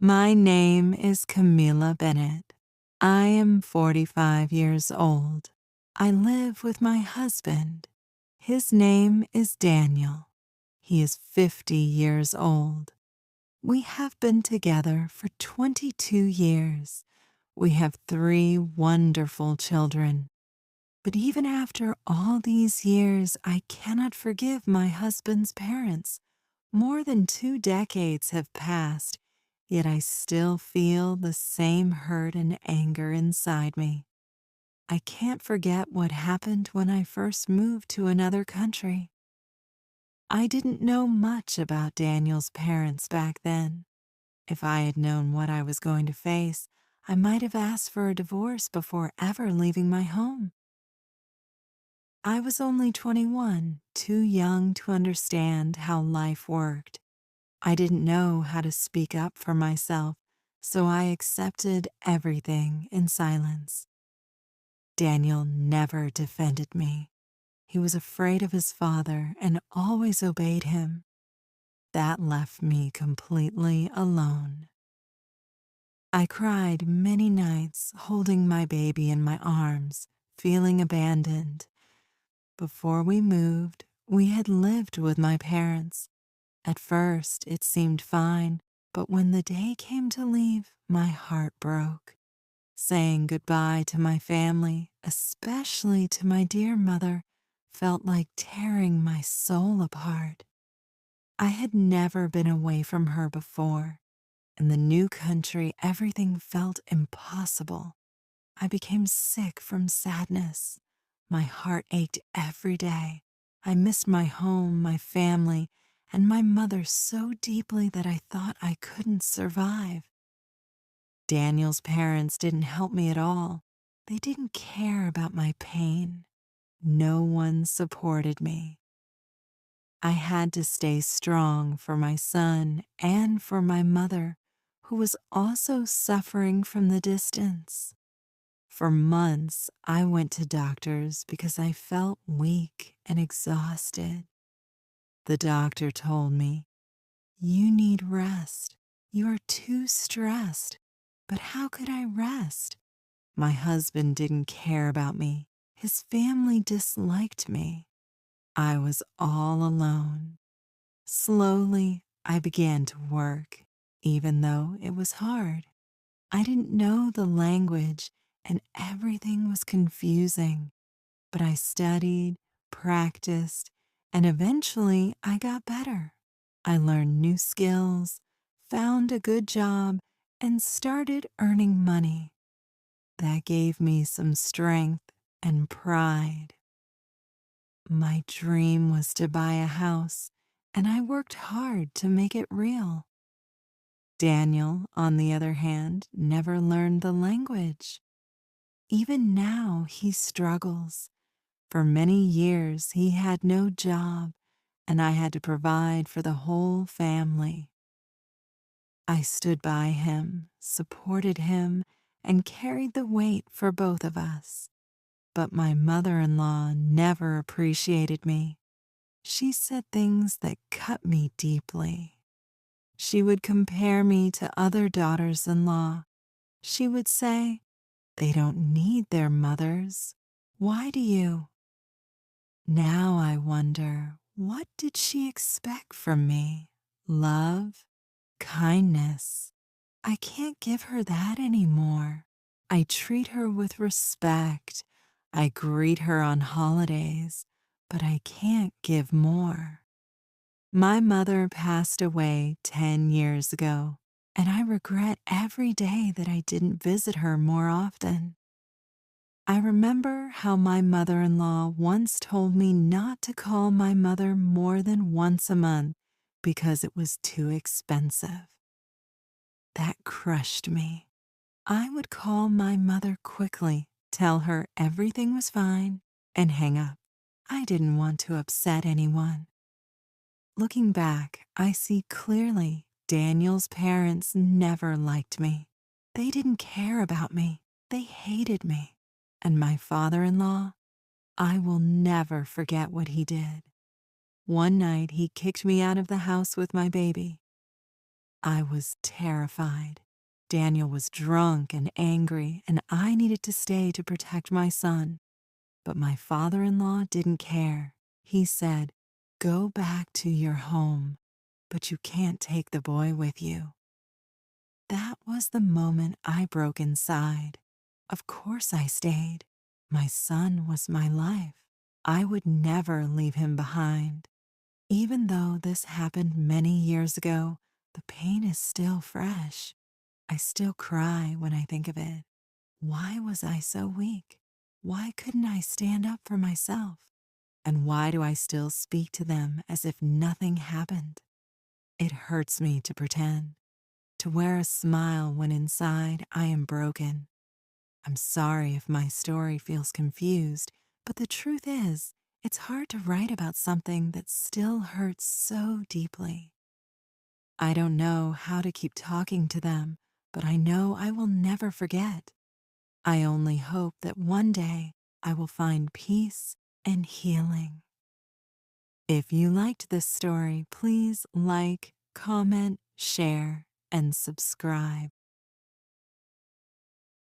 My name is Camilla Bennett. I am 45 years old. I live with my husband. His name is Daniel. He is 50 years old. We have been together for 22 years. We have 3 wonderful children. But even after all these years, I cannot forgive my husband's parents. More than 2 decades have passed, yet I still feel the same hurt and anger inside me. I can't forget what happened when I first moved to another country. I didn't know much about Daniel's parents back then. If I had known what I was going to face, I might have asked for a divorce before ever leaving my home. I was only 21, too young to understand how life worked. I didn't know how to speak up for myself, so I accepted everything in silence. Daniel never defended me. He was afraid of his father and always obeyed him. That left me completely alone. I cried many nights holding my baby in my arms, feeling abandoned. Before we moved, we had lived with my parents. At first, it seemed fine, but when the day came to leave, my heart broke. Saying goodbye to my family, especially to my dear mother, felt like tearing my soul apart. I had never been away from her before. In the new country, everything felt impossible. I became sick from sadness. My heart ached every day. I missed my home, my family, and my mother so deeply that I thought I couldn't survive. Daniel's parents didn't help me at all. They didn't care about my pain. No one supported me. I had to stay strong for my son and for my mother, who was also suffering from the distance. For months, I went to doctors because I felt weak and exhausted. The doctor told me, "You need rest. You are too stressed." But how could I rest? My husband didn't care about me. His family disliked me. I was all alone. Slowly, I began to work, even though it was hard. I didn't know the language and everything was confusing, but I studied, practiced, and eventually I got better. I learned new skills, found a good job, and started earning money. That gave me some strength and pride. My dream was to buy a house, and I worked hard to make it real. Daniel, on the other hand, never learned the language. Even now, he struggles. For many years, he had no job, and I had to provide for the whole family. I stood by him, supported him, and carried the weight for both of us. But my mother-in-law never appreciated me. She said things that cut me deeply. She would compare me to other daughters-in-law. She would say, "They don't need their mothers. Why do you?" Now I wonder, what did she expect from me? Love? Kindness? I can't give her that anymore. I treat her with respect. I greet her on holidays, but I can't give more. My mother passed away 10 years ago, and I regret every day that I didn't visit her more often. I remember how my mother-in-law once told me not to call my mother more than once a month because it was too expensive. That crushed me. I would call my mother quickly, tell her everything was fine, and hang up. I didn't want to upset anyone. Looking back, I see clearly Daniel's parents never liked me. They didn't care about me. They hated me. And my father-in-law, I will never forget what he did. One night, he kicked me out of the house with my baby. I was terrified. Daniel was drunk and angry, and I needed to stay to protect my son. But my father-in-law didn't care. He said, "Go back to your home, but you can't take the boy with you." That was the moment I broke inside. Of course I stayed. My son was my life. I would never leave him behind. Even though this happened many years ago, the pain is still fresh. I still cry when I think of it. Why was I so weak? Why couldn't I stand up for myself? And why do I still speak to them as if nothing happened? It hurts me to pretend, to wear a smile when inside I am broken. I'm sorry if my story feels confused, but the truth is, it's hard to write about something that still hurts so deeply. I don't know how to keep talking to them, but I know I will never forget. I only hope that one day I will find peace and healing. If you liked this story, please like, comment, share, and subscribe.